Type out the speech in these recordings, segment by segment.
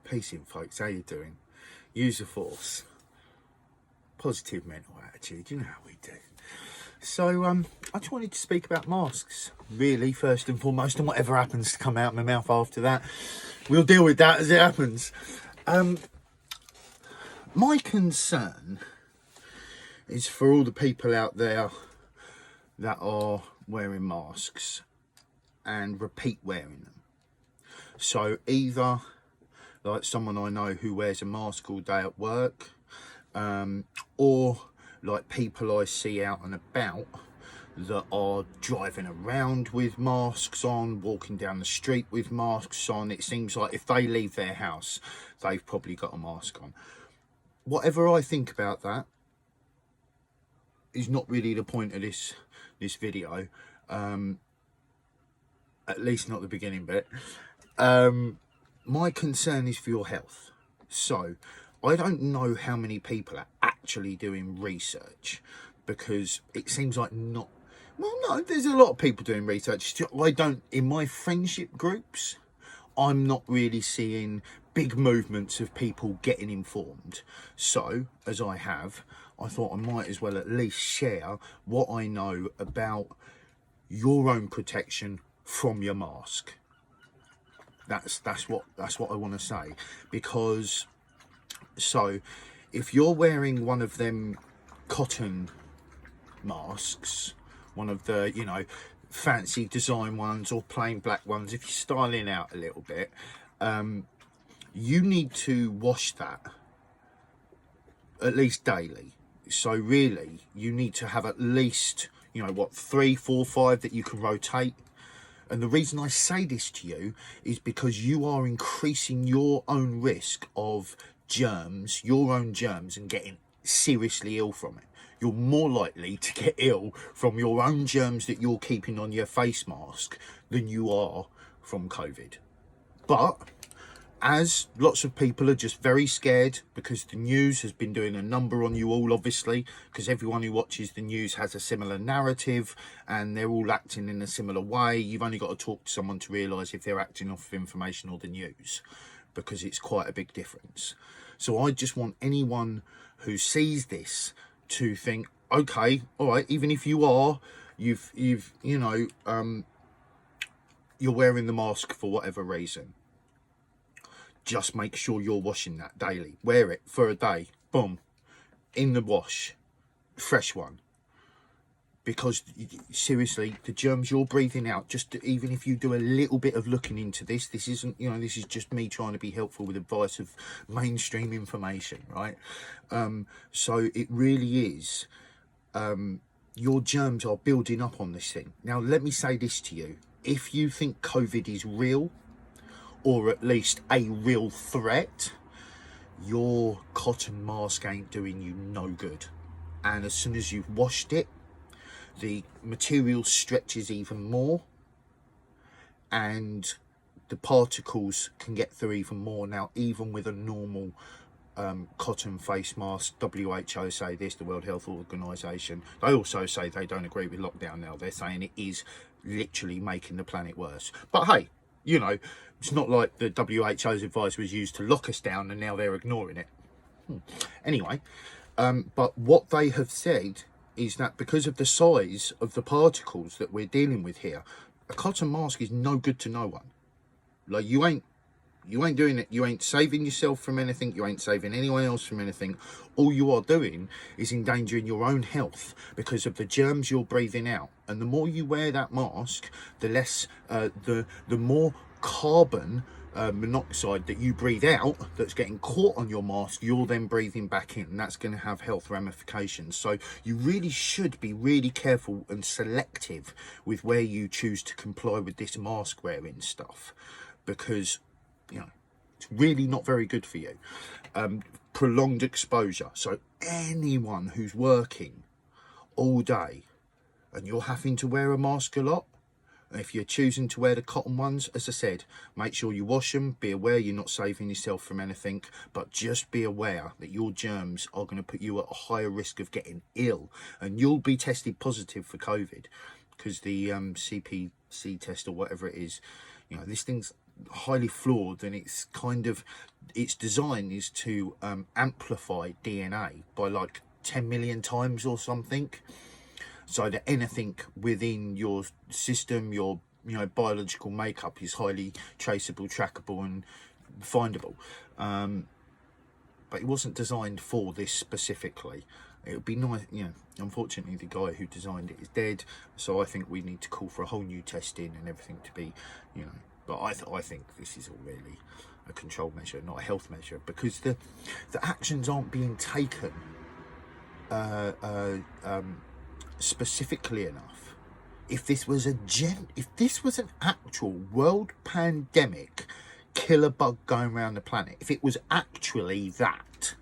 Peace in, folks. How you doing? Use the force. Positive mental attitude. You know how we do. So, I just wanted to speak about masks, really, first and foremost, and whatever happens to come out of my mouth after that, we'll deal with that as it happens. My concern is for all the people out there that are wearing masks and repeat wearing them. So either like someone I know who wears a mask all day at work, or like people I see out and about that are driving around with masks on, walking down the street with masks on. It seems like if they leave their house, they've probably got a mask on. Whatever I think about that is not really the point of this video, at least not the beginning bit. My concern is for your health. So I don't know how many people are actually doing research, because it seems like not, well, no, there's a lot of people doing research. I don't, in my friendship groups, I'm not really seeing big movements of people getting informed. So, as I thought I might as well at least share what I know about your own protection from your mask. That's what I want to say. Because, so, if you're wearing one of them cotton masks, one of the, you know, fancy design ones or plain black ones, if you're styling out a little bit, you need to wash that at least daily. So really, you need to have at least, you know, what, 3, 4, 5 that you can rotate. And the reason I say this to you is because you are increasing your own risk of germs, your own germs, and getting seriously ill from it. You're more likely to get ill from your own germs that you're keeping on your face mask than you are from COVID. But as lots of people are just very scared, because the news has been doing a number on you all, obviously, because everyone who watches the news has a similar narrative and they're all acting in a similar way. You've only got to talk to someone to realise if they're acting off of information or the news, because it's quite a big difference. So I just want anyone who sees this to think, okay, all right, even if you are, you know, you're wearing the mask for whatever reason, just make sure you're washing that daily. Wear it for a day, boom, in the wash, fresh one. Because seriously, the germs you're breathing out, just even if you do a little bit of looking into this isn't, you know, this is just me trying to be helpful with advice of mainstream information, right? So it really is, your germs are building up on this thing. Now, let me say this to you. If you think COVID is real, or at least a real threat, your cotton mask ain't doing you no good. And as soon as you've washed it, the material stretches even more and the particles can get through even more. Now, even with a normal cotton face mask, WHO say this, the World Health Organization, they also say they don't agree with lockdown now. They're saying it is literally making the planet worse. But hey, you know, it's not like the WHO's advice was used to lock us down and now they're ignoring it. Anyway, but what they have said is that because of the size of the particles that we're dealing with here, a cotton mask is no good to no one. Like, you ain't doing it. You ain't saving yourself from anything. You ain't saving anyone else from anything. All you are doing is endangering your own health because of the germs you're breathing out. And the more you wear that mask, the less, the more carbon monoxide that you breathe out that's getting caught on your mask, you're then breathing back in, and that's going to have health ramifications. So you really should be really careful and selective with where you choose to comply with this mask wearing stuff, because, you know, it's really not very good for you. Prolonged exposure. So anyone who's working all day and you're having to wear a mask a lot, if you're choosing to wear the cotton ones, as I said, make sure you wash them. Be aware you're not saving yourself from anything, but just be aware that your germs are going to put you at a higher risk of getting ill, and you'll be tested positive for COVID because the CPC test or whatever it is, you know, this thing's highly flawed, and it's kind of, its design is to amplify DNA by like 10 million times or something, so that anything within your system, your biological makeup, is highly traceable, trackable, and findable. But it wasn't designed for this specifically. It would be nice, unfortunately the guy who designed it is dead, so I think we need to call for a whole new testing and everything to be, but I think this is all really a control measure, not a health measure, because the actions aren't being taken specifically enough. If this was an actual world pandemic, killer bug going around the planet, if it was actually that,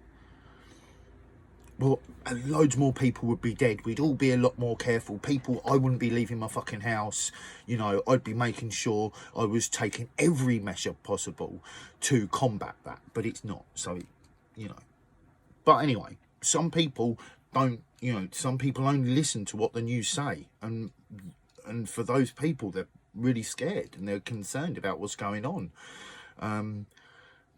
well, loads more people would be dead. We'd all be a lot more careful. I wouldn't be leaving my fucking house. I'd be making sure I was taking every measure possible to combat that. But it's not. So, But anyway, some people don't, some people only listen to what the news say. And for those people, they're really scared and they're concerned about what's going on.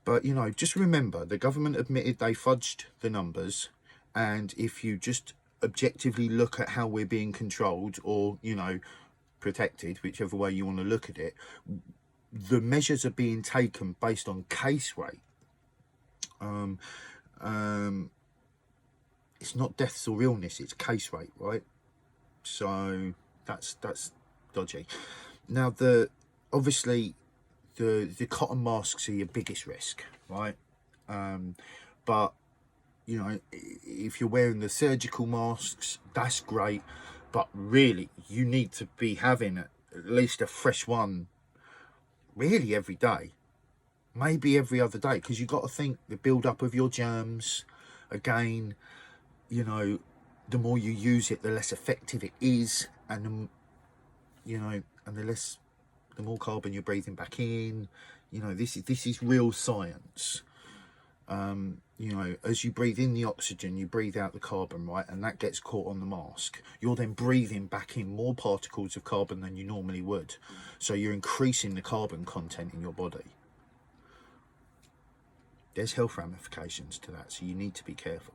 But, just remember, the government admitted they fudged the numbers. And if you just objectively look at how we're being controlled or, protected, whichever way you want to look at it, the measures are being taken based on case rate. It's not deaths or illness, it's case rate, right? So that's dodgy. Now, obviously the cotton masks are your biggest risk, right? But if you're wearing the surgical masks, that's great, but really you need to be having at least a fresh one really every day, maybe every other day, because you've got to think the build up of your germs. Again, the more you use it, the less effective it is, and the more carbon you're breathing back in. This is real science. As you breathe in the oxygen, you breathe out the carbon, right? And that gets caught on the mask. You're then breathing back in more particles of carbon than you normally would. So you're increasing the carbon content in your body. There's health ramifications to that, so you need to be careful.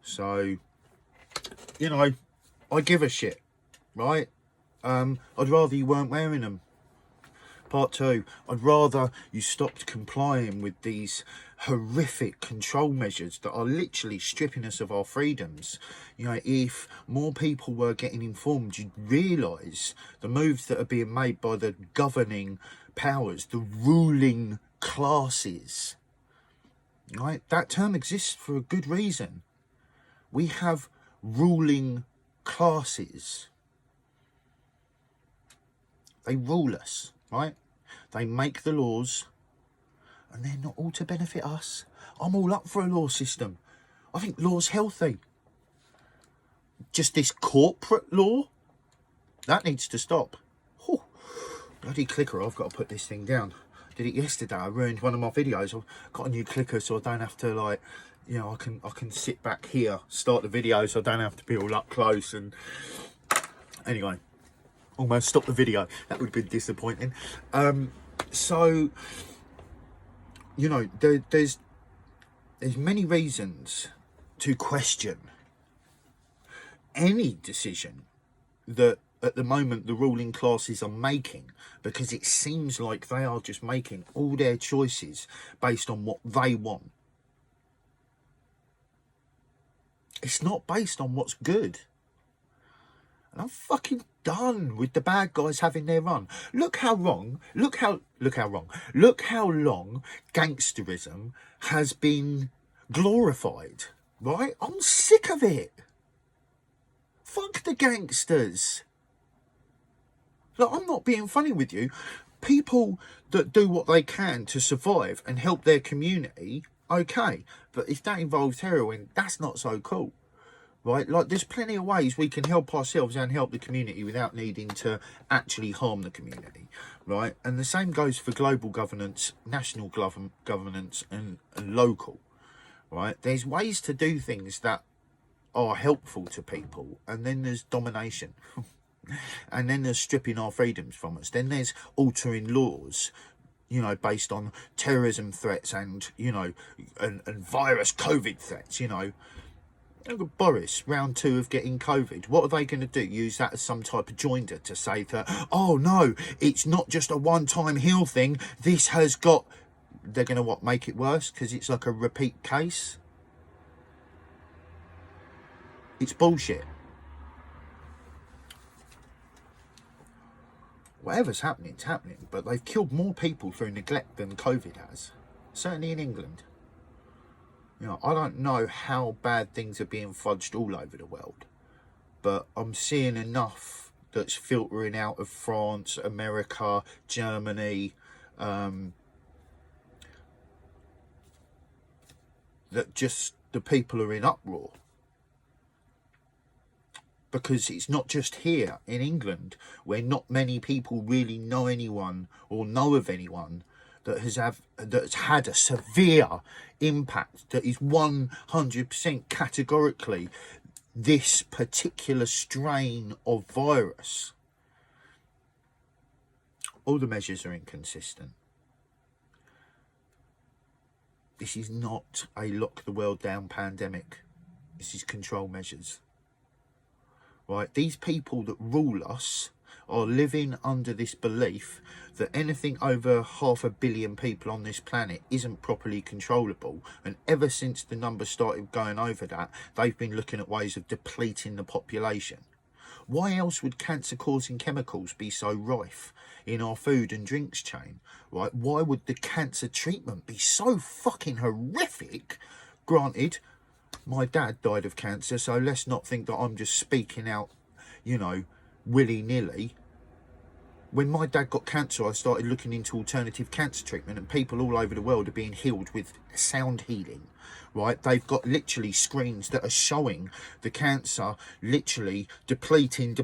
So, I give a shit, right? I'd rather you weren't wearing them. Part 2, I'd rather you stopped complying with these horrific control measures that are literally stripping us of our freedoms. If more people were getting informed, you'd realise the moves that are being made by the governing powers, the ruling classes. Right? That term exists for a good reason. We have ruling classes. They rule us, right? They make the laws, and they're not all to benefit us. I'm all up for a law system. I think law's healthy. Just this corporate law, that needs to stop. Whew. Bloody clicker, I've got to put this thing down. Did it yesterday, I ruined one of my videos. I've got a new clicker so I don't have to I can sit back here, start the video, so I don't have to be all up close. And anyway, almost stopped the video. That would have been disappointing. So, there's many reasons to question any decision that at the moment the ruling classes are making, because it seems like they are just making all their choices based on what they want. It's not based on what's good. And I'm fucking done with the bad guys having their run. Look how long gangsterism has been glorified, right? I'm sick of it. Fuck the gangsters. Look, I'm not being funny with you. People that do what they can to survive and help their community, okay. But if that involves heroin, that's not so cool. Right? Like, there's plenty of ways we can help ourselves and help the community without needing to actually harm the community. Right? And the same goes for global governance, national governance, and local. Right? There's ways to do things that are helpful to people, and then there's domination. And then there's stripping our freedoms from us. Then there's altering laws you know, based on terrorism threats and, you know, and virus COVID threats, you know. Look at Boris, round 2 of getting COVID. What are they going to do? Use that as some type of joinder to say that, oh no, it's not just a one-time heal thing. This has got... They're going to, what, make it worse? Because it's like a repeat case? It's bullshit. Whatever's happening, it's happening. But they've killed more people through neglect than COVID has. Certainly in England. You know, I don't know how bad things are being fudged all over the world, but I'm seeing enough that's filtering out of France, America, Germany, that just the people are in uproar. Because it's not just here in England, where not many people really know anyone or know of anyone that's had a severe impact, that is 100% categorically this particular strain of virus. All the measures are inconsistent. This is not a lock the world down pandemic. This is control measures. Right? These people that rule us are living under this belief that anything over 500 million people on this planet isn't properly controllable, and ever since the numbers started going over that, they've been looking at ways of depleting the population. Why else would cancer causing chemicals be so rife in our food and drinks chain? Right? Why would the cancer treatment be so fucking horrific? Granted, my dad died of cancer, so let's not think that I'm just speaking out, you know, willy-nilly. When my dad got cancer, I started looking into alternative cancer treatment, and people all over the world are being healed with sound healing, right? They've got literally screens that are showing the cancer literally depleting,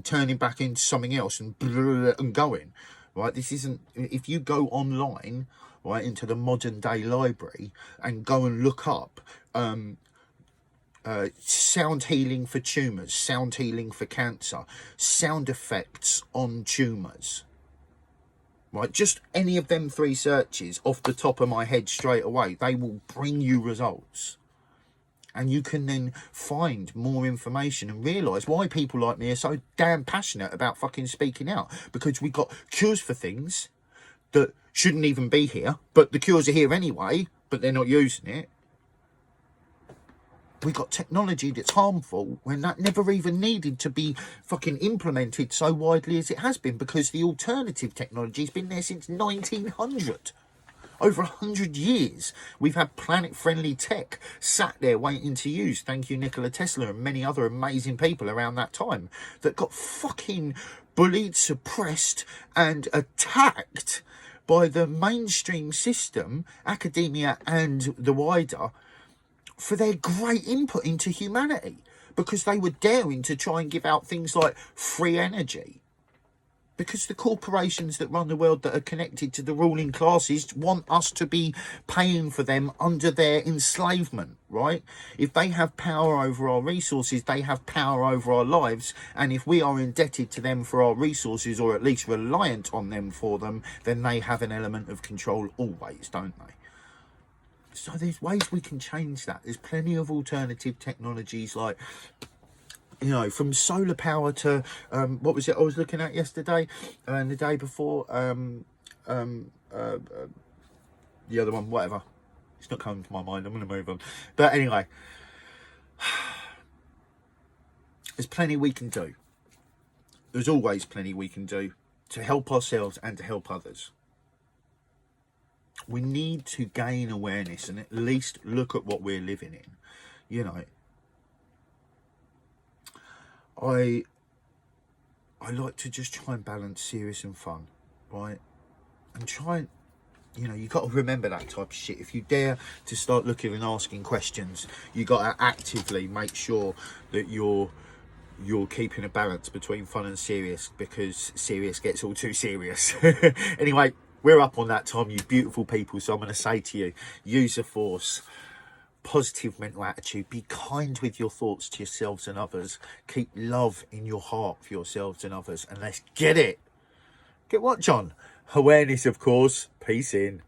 turning back into something else and going, right? This isn't... If you go online, right, into the modern day library and go and look up sound healing for tumours, sound healing for cancer, sound effects on tumours, right, just any of them 3 searches off the top of my head straight away, they will bring you results. And you can then find more information and realise why people like me are so damn passionate about fucking speaking out, because we got cures for things that shouldn't even be here, but the cures are here anyway, but they're not using it. We got technology that's harmful when that never even needed to be fucking implemented so widely as it has been, because the alternative technology's been there since 1900. Over 100 years, we've had planet-friendly tech sat there waiting to use. Thank you, Nikola Tesla and many other amazing people around that time that got fucking bullied, suppressed and attacked by the mainstream system, academia and the wider, for their great input into humanity, because they were daring to try and give out things like free energy. Because the corporations that run the world that are connected to the ruling classes want us to be paying for them under their enslavement, right? If they have power over our resources, they have power over our lives. And if we are indebted to them for our resources, or at least reliant on them for them, then they have an element of control always, don't they? So there's ways we can change that. There's plenty of alternative technologies, like, you know, from solar power to what was it I was looking at yesterday and the day before, the other one, whatever, it's not coming to my mind, I'm going to move on. But anyway, there's plenty we can do. There's always plenty we can do to help ourselves and to help others. We need to gain awareness and at least look at what we're living in. You know, I like to just try and balance serious and fun, right? And try and, you know, you got to remember that type of shit. If you dare to start looking and asking questions, you got to actively make sure that you're keeping a balance between fun and serious, because serious gets all too serious. Anyway, we're up on that time, you beautiful people. So I'm going to say to you, use the force. Positive mental attitude, be kind with your thoughts to yourselves and others, keep love in your heart for yourselves and others, and let's get it. Get what, John? Awareness, of course. Peace in.